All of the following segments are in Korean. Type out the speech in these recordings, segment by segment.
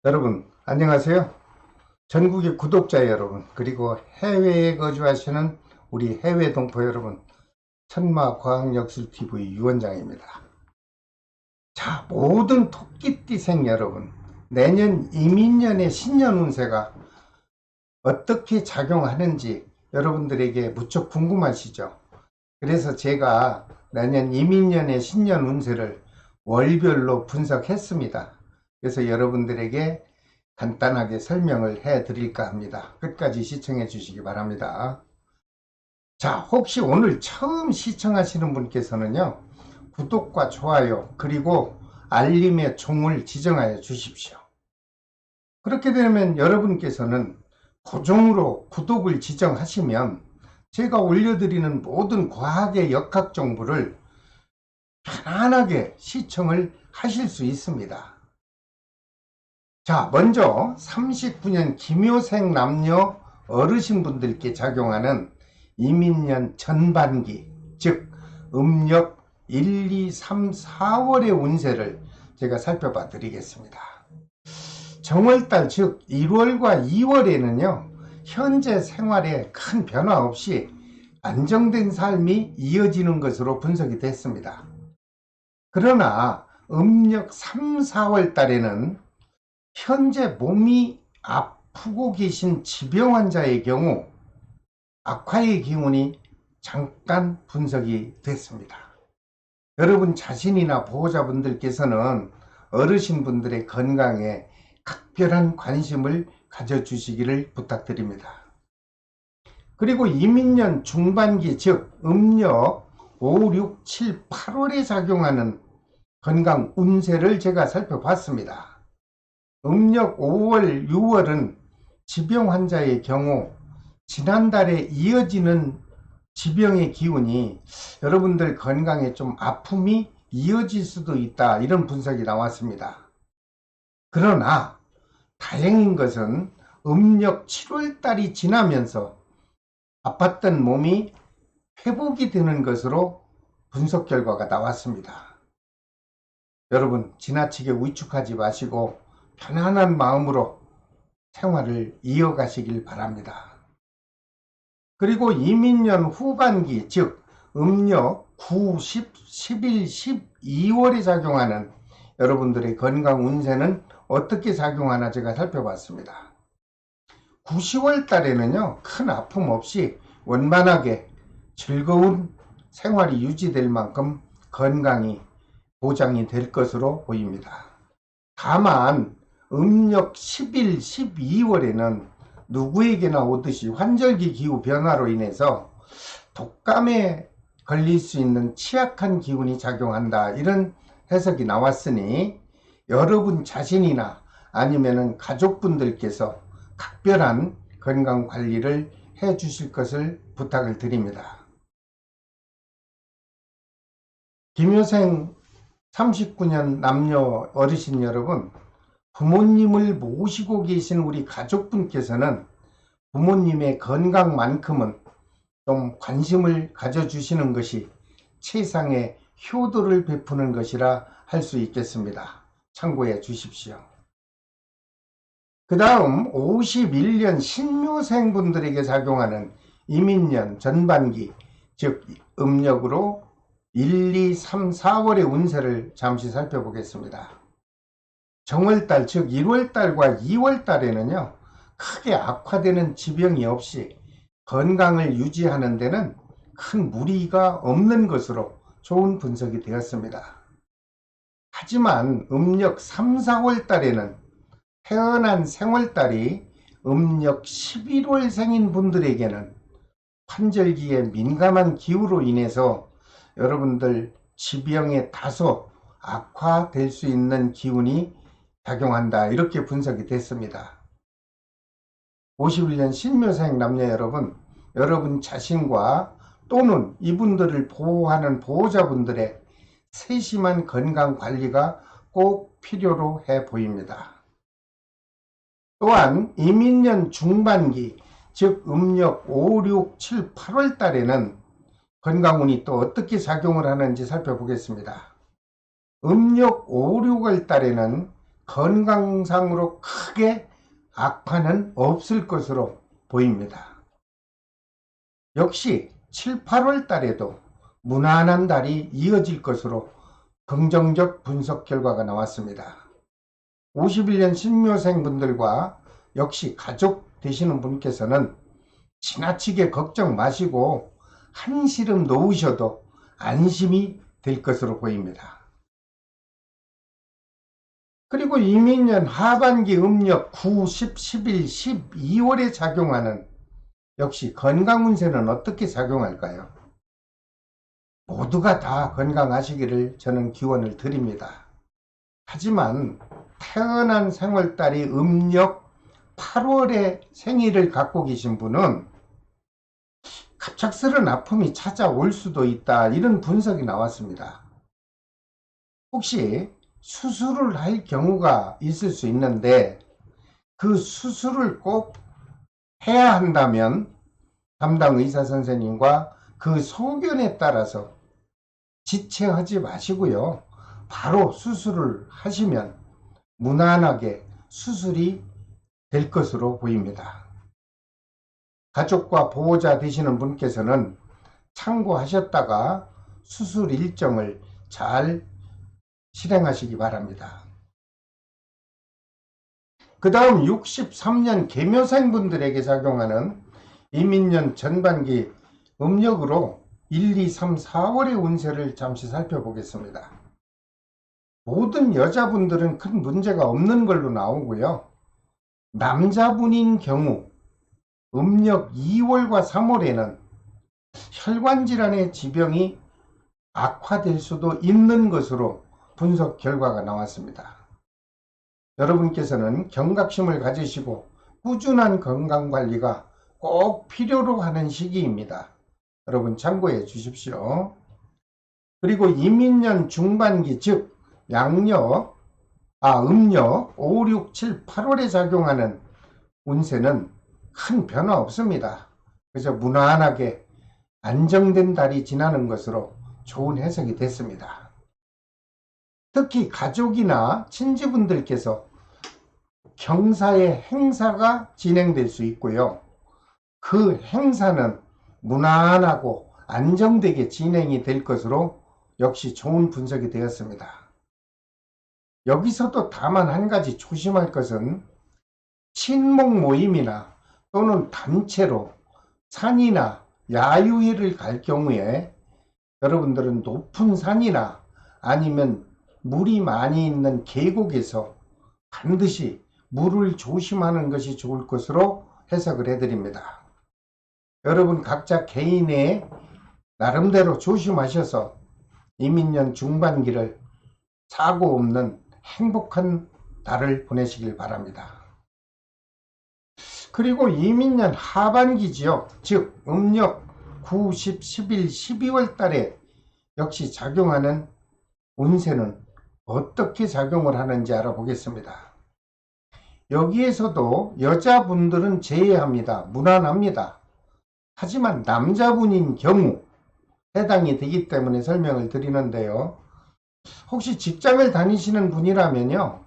여러분 안녕하세요. 전국의 구독자 여러분, 그리고 해외에 거주하시는 우리 해외 동포 여러분, 천마과학역술TV 유원장입니다. 자, 모든 토끼띠생 여러분, 내년 이민년의 신년 운세가 어떻게 작용하는지 여러분들에게 무척 궁금하시죠? 그래서 제가 내년 이민년의 신년 운세를 월별로 분석했습니다. 그래서 여러분들에게 간단하게 설명을 해 드릴까 합니다. 끝까지 시청해 주시기 바랍니다. 자, 혹시 오늘 처음 시청하시는 분께서는요, 구독과 좋아요 그리고 알림의 종을 지정하여 주십시오. 그렇게 되면 여러분께서는 고정으로 구독을 지정하시면 제가 올려드리는 모든 과학의 역학 정보를 편안하게 시청을 하실 수 있습니다. 자, 먼저 39년 김효생 남녀 어르신분들께 작용하는 이민년 전반기, 즉 음력 1, 2, 3, 4월의 운세를 제가 살펴봐 드리겠습니다. 정월달, 즉 1월과 2월에는요, 현재 생활에 큰 변화 없이 안정된 삶이 이어지는 것으로 분석이 됐습니다. 그러나 음력 3, 4월 달에는 현재 몸이 아프고 계신 지병 환자의 경우 악화의 기운이 잠깐 분석이 됐습니다. 여러분 자신이나 보호자분들께서는 어르신분들의 건강에 각별한 관심을 가져주시기를 부탁드립니다. 그리고 이민년 중반기, 즉 음력 5, 6, 7, 8월에 작용하는 건강 운세를 제가 살펴봤습니다. 음력 5월, 6월은 지병 환자의 경우 지난달에 이어지는 지병의 기운이 여러분들 건강에 좀 아픔이 이어질 수도 있다, 이런 분석이 나왔습니다. 그러나 다행인 것은 음력 7월 달이 지나면서 아팠던 몸이 회복이 되는 것으로 분석 결과가 나왔습니다. 여러분 지나치게 위축하지 마시고 편안한 마음으로 생활을 이어가시길 바랍니다. 그리고 이민년 후반기, 즉 음력 9, 10, 11, 12월에 작용하는 여러분들의 건강 운세는 어떻게 작용하나 제가 살펴봤습니다. 9, 10월 달에는요, 큰 아픔 없이 원만하게 즐거운 생활이 유지될 만큼 건강이 보장이 될 것으로 보입니다. 다만 음력 10일, 12월에는 누구에게나 오듯이 환절기 기후 변화로 인해서 독감에 걸릴 수 있는 취약한 기운이 작용한다, 이런 해석이 나왔으니 여러분 자신이나 아니면 가족분들께서 각별한 건강 관리를 해 주실 것을 부탁을 드립니다. 김효생 39년 남녀 어르신 여러분, 부모님을 모시고 계신 우리 가족분께서는 부모님의 건강만큼은 좀 관심을 가져주시는 것이 최상의 효도를 베푸는 것이라 할 수 있겠습니다. 참고해 주십시오. 그 다음 51년 신묘생 분들에게 작용하는 이민년 전반기, 즉 음력으로 1, 2, 3, 4월의 운세를 잠시 살펴보겠습니다. 정월달, 즉 1월달과 2월달에는요, 크게 악화되는 지병이 없이 건강을 유지하는 데는 큰 무리가 없는 것으로 좋은 분석이 되었습니다. 하지만 음력 3, 4월달에는 태어난 생월달이 음력 11월생인 분들에게는 환절기에 민감한 기후로 인해서 여러분들 지병에 다소 악화될 수 있는 기운이 작용한다, 이렇게 분석이 됐습니다. 51년 신묘생 남녀 여러분, 여러분 자신과 또는 이분들을 보호하는 보호자분들의 세심한 건강 관리가 꼭 필요로 해 보입니다. 또한 이민년 중반기, 즉 음력 5, 6, 7, 8월 달에는 건강운이 또 어떻게 작용을 하는지 살펴보겠습니다. 음력 5, 6월 달에는 건강상으로 크게 악화는 없을 것으로 보입니다. 역시 7, 8월 달에도 무난한 달이 이어질 것으로 긍정적 분석 결과가 나왔습니다. 51년 신묘생분들과 역시 가족 되시는 분께서는 지나치게 걱정 마시고 한시름 놓으셔도 안심이 될 것으로 보입니다. 그리고 이민년 하반기 음력 9, 10, 11, 12월에 작용하는 역시 건강운세는 어떻게 작용할까요? 모두가 다 건강하시기를 저는 기원을 드립니다. 하지만 태어난 생월달이 음력 8월에 생일을 갖고 계신 분은 갑작스런 아픔이 찾아올 수도 있다, 이런 분석이 나왔습니다. 혹시 수술을 할 경우가 있을 수 있는데 그 수술을 꼭 해야 한다면 담당 의사 선생님과 그 소견에 따라서 지체하지 마시고요, 바로 수술을 하시면 무난하게 수술이 될 것으로 보입니다. 가족과 보호자 되시는 분께서는 참고하셨다가 수술 일정을 잘 실행하시기 바랍니다. 그 다음 63년 계묘생분들에게 작용하는 이민년 전반기 음력으로 1, 2, 3, 4월의 운세를 잠시 살펴보겠습니다. 모든 여자분들은 큰 문제가 없는 걸로 나오고요. 남자분인 경우 음력 2월과 3월에는 혈관질환의 지병이 악화될 수도 있는 것으로 분석 결과가 나왔습니다. 여러분께서는 경각심을 가지시고 꾸준한 건강관리가 꼭 필요로 하는 시기입니다. 여러분 참고해 주십시오. 그리고 이민년 중반기, 즉 음력 5, 6, 7, 8월에 작용하는 운세는 큰 변화 없습니다. 그래서 무난하게 안정된 달이 지나는 것으로 좋은 해석이 됐습니다. 특히 가족이나 친지분들께서 경사의 행사가 진행될 수 있고요. 그 행사는 무난하고 안정되게 진행이 될 것으로 역시 좋은 분석이 되었습니다. 여기서도 다만 한 가지 조심할 것은 친목 모임이나 또는 단체로 산이나 야유회를 갈 경우에 여러분들은 높은 산이나 아니면 물이 많이 있는 계곡에서 반드시 물을 조심하는 것이 좋을 것으로 해석을 해드립니다. 여러분 각자 개인의 나름대로 조심하셔서 이민년 중반기를 사고 없는 행복한 달을 보내시길 바랍니다. 그리고 이민년 하반기지요. 즉 음력 9, 10, 11, 12월 달에 역시 작용하는 운세는 어떻게 작용을 하는지 알아보겠습니다. 여기에서도 여자분들은 제외합니다. 무난합니다. 하지만 남자분인 경우 해당이 되기 때문에 설명을 드리는데요. 혹시 직장을 다니시는 분이라면요,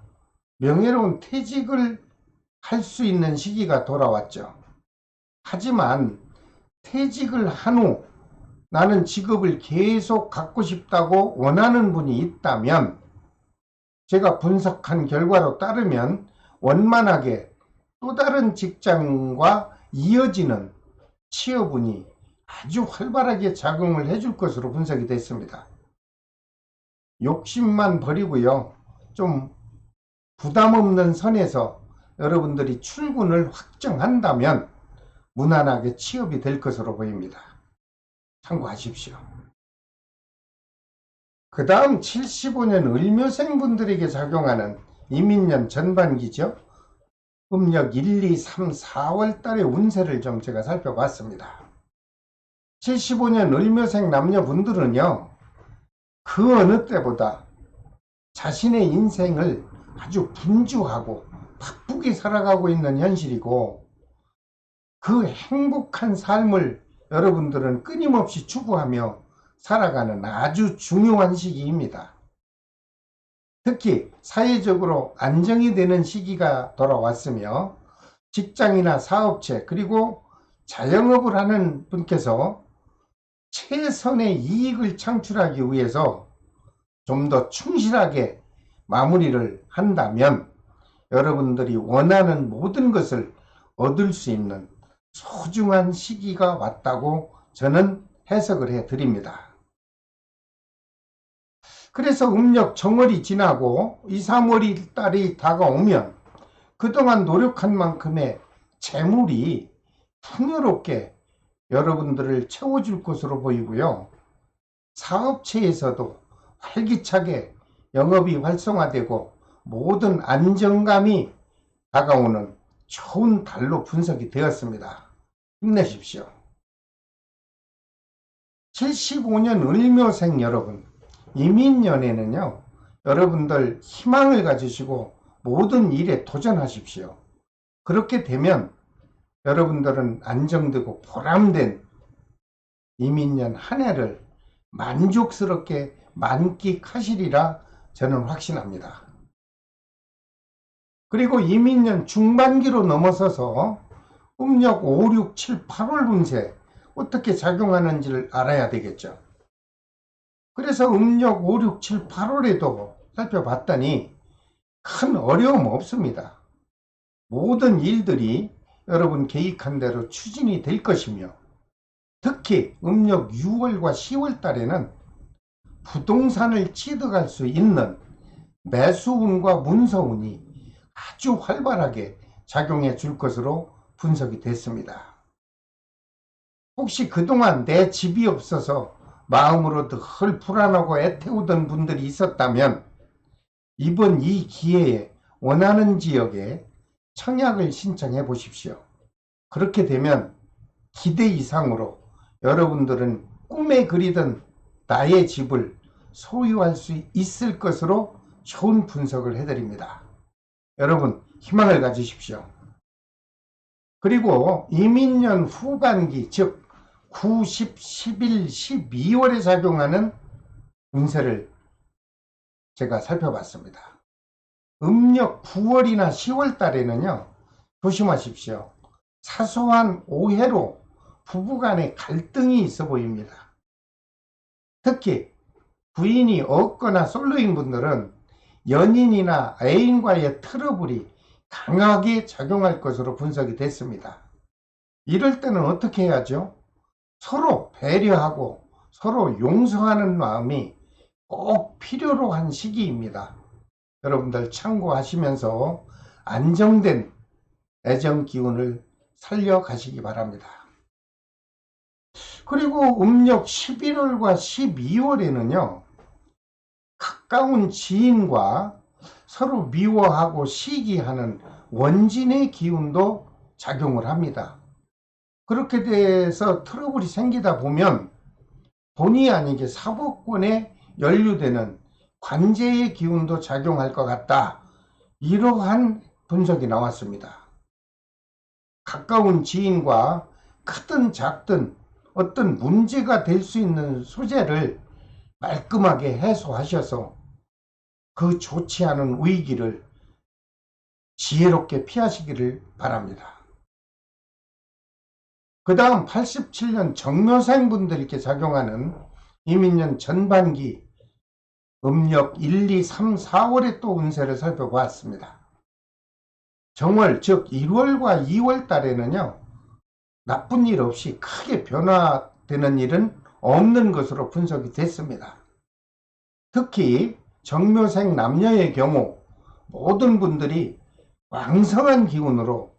명예로운 퇴직을 할 수 있는 시기가 돌아왔죠. 하지만 퇴직을 한 후 나는 직업을 계속 갖고 싶다고 원하는 분이 있다면 제가 분석한 결과로 따르면 원만하게 또 다른 직장과 이어지는 취업운이 아주 활발하게 작용을 해줄 것으로 분석이 됐습니다. 욕심만 버리고요, 좀 부담 없는 선에서 여러분들이 출근을 확정한다면 무난하게 취업이 될 것으로 보입니다. 참고하십시오. 그 다음 75년 을묘생 분들에게 작용하는 이민년 전반기죠. 음력 1, 2, 3, 4월 달의 운세를 좀 제가 살펴봤습니다. 75년 을묘생 남녀분들은요, 그 어느 때보다 자신의 인생을 아주 분주하고 바쁘게 살아가고 있는 현실이고, 그 행복한 삶을 여러분들은 끊임없이 추구하며 살아가는 아주 중요한 시기입니다. 특히 사회적으로 안정이 되는 시기가 돌아왔으며 직장이나 사업체 그리고 자영업을 하는 분께서 최선의 이익을 창출하기 위해서 좀 더 충실하게 마무리를 한다면 여러분들이 원하는 모든 것을 얻을 수 있는 소중한 시기가 왔다고 저는 해석을 해 드립니다. 그래서 음력 정월이 지나고 2, 3월이 달이 다가오면 그동안 노력한 만큼의 재물이 풍요롭게 여러분들을 채워줄 것으로 보이고요. 사업체에서도 활기차게 영업이 활성화되고 모든 안정감이 다가오는 좋은 달로 분석이 되었습니다. 힘내십시오. 75년 을묘생 여러분, 이민년에는요, 여러분들 희망을 가지시고 모든 일에 도전하십시오. 그렇게 되면 여러분들은 안정되고 보람된 이민년 한 해를 만족스럽게 만끽하시리라 저는 확신합니다. 그리고 이민년 중반기로 넘어서서 음력 5, 6, 7, 8월 운세 어떻게 작용하는지를 알아야 되겠죠. 그래서 음력 5, 6, 7, 8월에도 살펴봤더니 큰 어려움 없습니다. 모든 일들이 여러분 계획한 대로 추진이 될 것이며 특히 음력 6월과 10월 달에는 부동산을 취득할 수 있는 매수운과 문서운이 아주 활발하게 작용해 줄 것으로 분석이 됐습니다. 혹시 그동안 내 집이 없어서 마음으로 늘 불안하고 애태우던 분들이 있었다면 이번 이 기회에 원하는 지역에 청약을 신청해 보십시오. 그렇게 되면 기대 이상으로 여러분들은 꿈에 그리던 나의 집을 소유할 수 있을 것으로 좋은 분석을 해드립니다. 여러분 희망을 가지십시오. 그리고 이민년 후반기 즉 9, 10, 11, 12월에 작용하는 운세를 제가 살펴봤습니다. 음력 9월이나 10월 달에는요, 조심하십시오. 사소한 오해로 부부간의 갈등이 있어 보입니다. 특히 부인이 없거나 솔로인 분들은 연인이나 애인과의 트러블이 강하게 작용할 것으로 분석이 됐습니다. 이럴 때는 어떻게 해야죠? 서로 배려하고 서로 용서하는 마음이 꼭 필요로 한 시기입니다. 여러분들 참고하시면서 안정된 애정 기운을 살려가시기 바랍니다. 그리고 음력 11월과 12월에는요, 가까운 지인과 서로 미워하고 시기하는 원진의 기운도 작용을 합니다. 그렇게 돼서 트러블이 생기다 보면 본의 아니게 사법권에 연루되는 관제의 기운도 작용할 것 같다. 이러한 분석이 나왔습니다. 가까운 지인과 크든 작든 어떤 문제가 될 수 있는 소재를 말끔하게 해소하셔서 그 좋지 않은 위기를 지혜롭게 피하시기를 바랍니다. 그 다음 87년 정묘생 분들께 작용하는 이민년 전반기 음력 1, 2, 3, 4월의 또 운세를 살펴보았습니다. 정월 즉 1월과 2월 달에는요, 나쁜 일 없이 크게 변화되는 일은 없는 것으로 분석이 됐습니다. 특히 정묘생 남녀의 경우 모든 분들이 왕성한 기운으로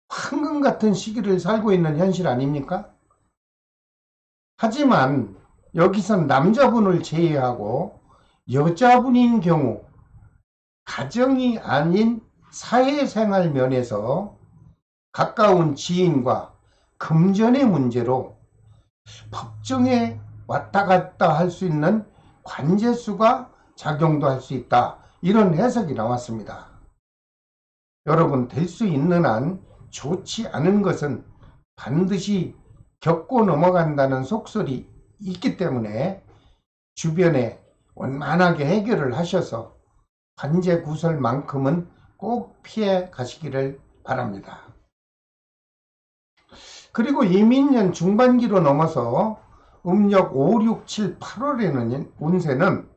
황금 같은 시기를 살고 있는 현실 아닙니까? 하지만 여기선 남자분을 제외하고 여자분인 경우 가정이 아닌 사회생활 면에서 가까운 지인과 금전의 문제로 법정에 왔다 갔다 할 수 있는 관제수가 작용도 할 수 있다. 이런 해석이 나왔습니다. 여러분 될 수 있는 한 좋지 않은 것은 반드시 겪고 넘어간다는 속설이 있기 때문에 주변에 원만하게 해결을 하셔서 관제 구설만큼은 꼭 피해 가시기를 바랍니다. 그리고 이민년 중반기로 넘어서 음력 5, 6, 7, 8월에는 운세는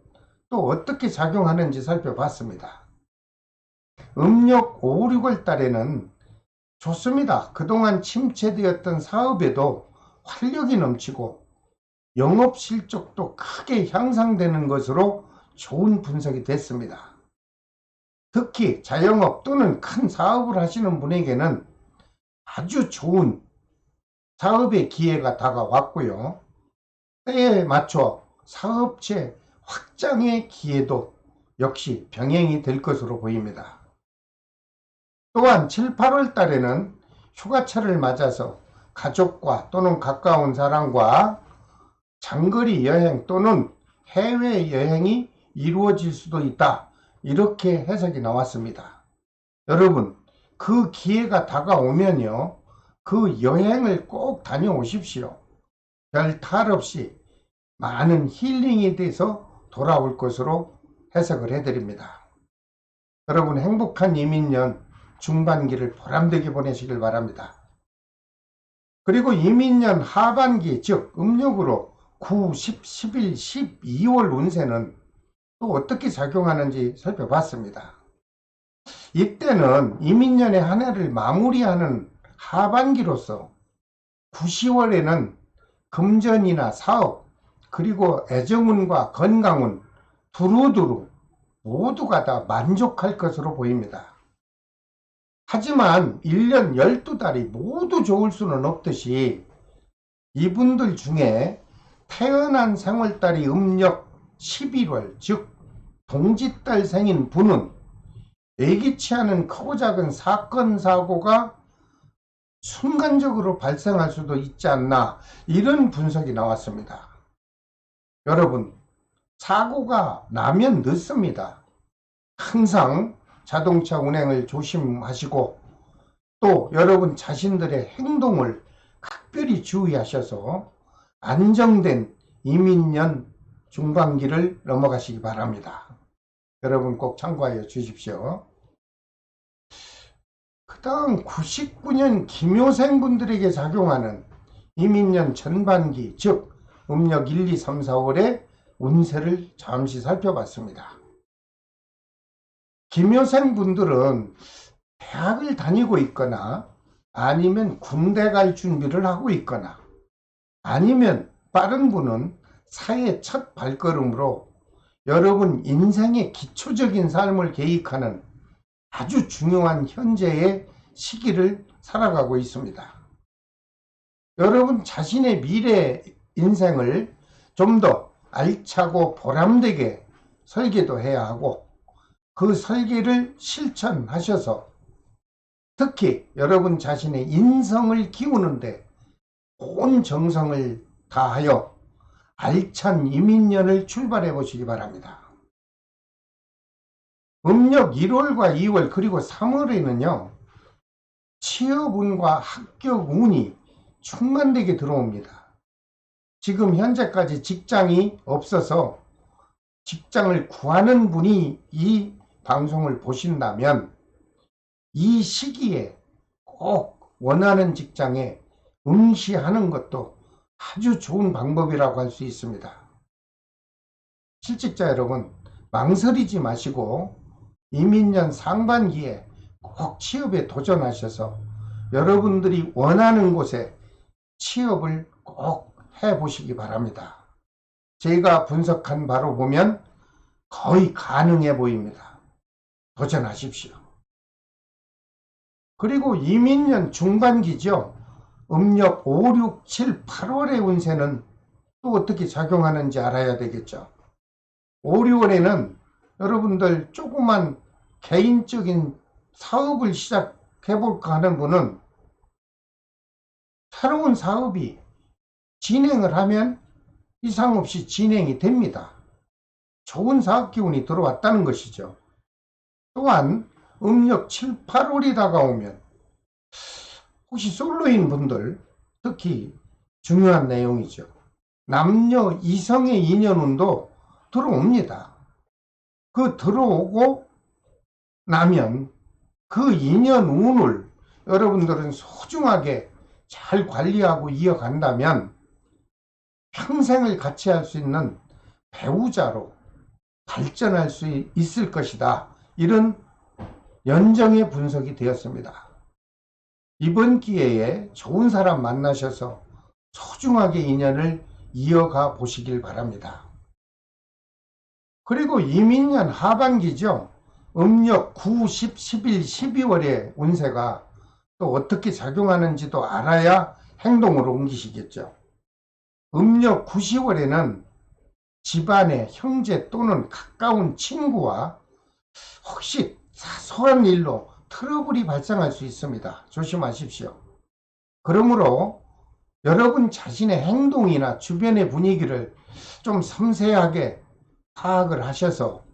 또 어떻게 작용하는지 살펴봤습니다. 음력 5, 6월 달에는 좋습니다. 그동안 침체되었던 사업에도 활력이 넘치고 영업 실적도 크게 향상되는 것으로 좋은 분석이 됐습니다. 특히 자영업 또는 큰 사업을 하시는 분에게는 아주 좋은 사업의 기회가 다가왔고요. 때에 맞춰 사업체 확장의 기회도 역시 병행이 될 것으로 보입니다. 또한 7, 8월 달에는 휴가철을 맞아서 가족과 또는 가까운 사람과 장거리 여행 또는 해외여행이 이루어질 수도 있다. 이렇게 해석이 나왔습니다. 여러분, 그 기회가 다가오면요, 그 여행을 꼭 다녀오십시오. 별 탈 없이 많은 힐링이 돼서 돌아올 것으로 해석을 해드립니다. 여러분, 행복한 이민년 중반기를 보람되게 보내시길 바랍니다. 그리고 이민년 하반기, 즉 음력으로 9, 10, 11, 12월 운세는 또 어떻게 작용하는지 살펴봤습니다. 이때는 이민년의 한 해를 마무리하는 하반기로서 9, 10월에는 금전이나 사업, 그리고 애정운과 건강운 두루두루 모두가 다 만족할 것으로 보입니다. 하지만 1년 12달이 모두 좋을 수는 없듯이 이분들 중에 태어난 생월달이 음력 11월, 즉 동짓달 생인 분은 예기치 않은 크고 작은 사건, 사고가 순간적으로 발생할 수도 있지 않나, 이런 분석이 나왔습니다. 여러분, 사고가 나면 늦습니다. 항상 자동차 운행을 조심하시고 또 여러분 자신들의 행동을 각별히 주의하셔서 안정된 이민년 중반기를 넘어가시기 바랍니다. 여러분 꼭 참고하여 주십시오. 그 다음 99년 김효생 분들에게 작용하는 이민년 전반기, 즉 음력 1, 2, 3, 4월의 운세를 잠시 살펴봤습니다. 김효생 분들은 대학을 다니고 있거나 아니면 군대 갈 준비를 하고 있거나 아니면 빠른 분은 사회 첫 발걸음으로 여러분 인생의 기초적인 삶을 계획하는 아주 중요한 현재의 시기를 살아가고 있습니다. 여러분 자신의 미래 인생을 좀 더 알차고 보람되게 설계도 해야 하고 그 설계를 실천하셔서 특히 여러분 자신의 인성을 키우는데 온 정성을 다하여 알찬 이민년을 출발해 보시기 바랍니다. 음력 1월과 2월 그리고 3월에는요 취업운과 합격운이 충만되게 들어옵니다. 지금 현재까지 직장이 없어서 직장을 구하는 분이 이 방송을 보신다면 이 시기에 꼭 원하는 직장에 응시하는 것도 아주 좋은 방법이라고 할 수 있습니다. 실직자 여러분, 망설이지 마시고 이민년 상반기에 꼭 취업에 도전하셔서 여러분들이 원하는 곳에 취업을 꼭 해보시기 바랍니다. 제가 분석한 바로 보면 거의 가능해 보입니다. 도전하십시오. 그리고 이민년 중반기죠. 음력 5, 6, 7, 8월의 운세는 또 어떻게 작용하는지 알아야 되겠죠. 5, 6월에는 여러분들 조그만 개인적인 사업을 시작해볼까 하는 분은 새로운 사업이 진행을 하면 이상 없이 진행이 됩니다. 좋은 사업 기운이 들어왔다는 것이죠. 또한 음력 7, 8월이 다가오면 혹시 솔로인 분들 특히 중요한 내용이죠. 남녀 이성의 인연운도 들어옵니다. 그 들어오고 나면 그 인연 운을 여러분들은 소중하게 잘 관리하고 이어간다면 평생을 같이 할 수 있는 배우자로 발전할 수 있을 것이다. 이런 연정의 분석이 되었습니다. 이번 기회에 좋은 사람 만나셔서 소중하게 인연을 이어가 보시길 바랍니다. 그리고 이민년 하반기죠. 음력 9, 10, 11, 12월의 운세가 또 어떻게 작용하는지도 알아야 행동으로 옮기시겠죠. 음력 9, 10월에는 집안의 형제 또는 가까운 친구와 혹시 사소한 일로 트러블이 발생할 수 있습니다. 조심하십시오. 그러므로 여러분 자신의 행동이나 주변의 분위기를 좀 섬세하게 파악을 하셔서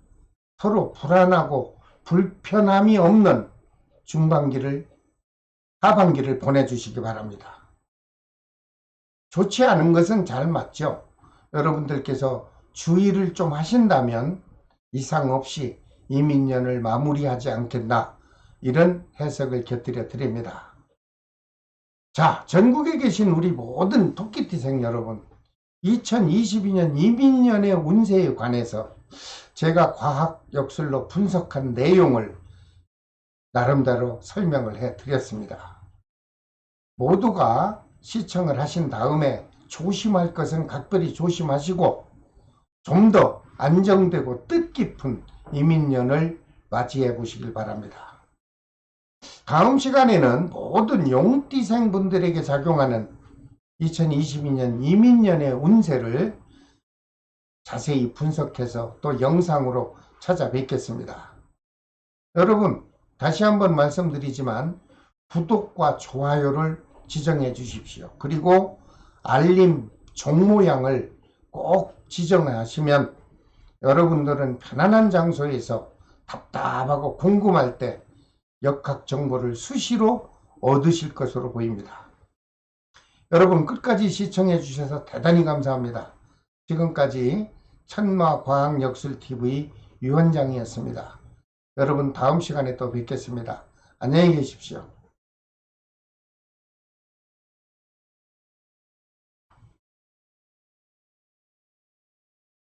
서로 불안하고 불편함이 없는 하반기를 보내주시기 바랍니다. 좋지 않은 것은 잘 맞죠. 여러분들께서 주의를 좀 하신다면 이상 없이 이민년을 마무리하지 않겠나, 이런 해석을 곁들여 드립니다. 자, 전국에 계신 우리 모든 토끼띠생 여러분, 2022년 이민년의 운세에 관해서 제가 과학 역술로 분석한 내용을 나름대로 설명을 해 드렸습니다. 모두가 시청을 하신 다음에 조심할 것은 각별히 조심하시고 좀 더 안정되고 뜻깊은 이민년을 맞이해 보시길 바랍니다. 다음 시간에는 모든 용띠생 분들에게 작용하는 2022년 이민년의 운세를 자세히 분석해서 또 영상으로 찾아뵙겠습니다. 여러분, 다시 한번 말씀드리지만 구독과 좋아요를 지정해 주십시오. 그리고 알림 종 모양을 꼭 지정하시면 여러분들은 편안한 장소에서 답답하고 궁금할 때 역학 정보를 수시로 얻으실 것으로 보입니다. 여러분, 끝까지 시청해 주셔서 대단히 감사합니다. 지금까지 천마과학역술TV 유원장이었습니다. 여러분, 다음 시간에 또 뵙겠습니다. 안녕히 계십시오.